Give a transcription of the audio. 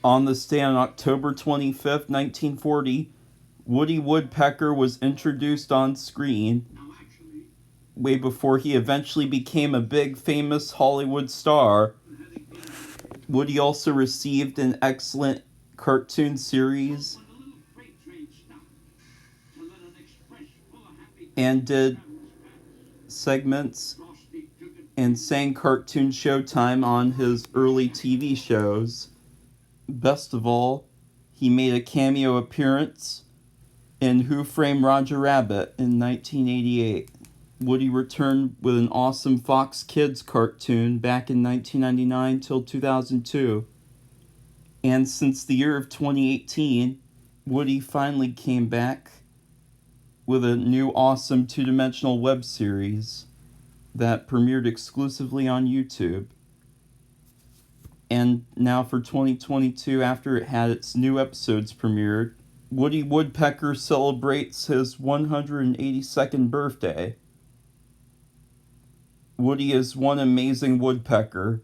On this day, on October 25th, 1940, Woody Woodpecker was introduced on screen way before he eventually became a big, famous Hollywood star. Woody also received an excellent cartoon series and did segments and sang cartoon showtime on his early TV shows. Best of all, he made a cameo appearance in Who Framed Roger Rabbit in 1988. Woody returned with an awesome Fox Kids cartoon back in 1999 till 2002. And since the year of 2018, Woody finally came back with a new awesome two-dimensional web series that premiered exclusively on YouTube. And now for 2022, after it had its new episodes premiered, Woody Woodpecker celebrates his 182nd birthday. Woody is one amazing woodpecker.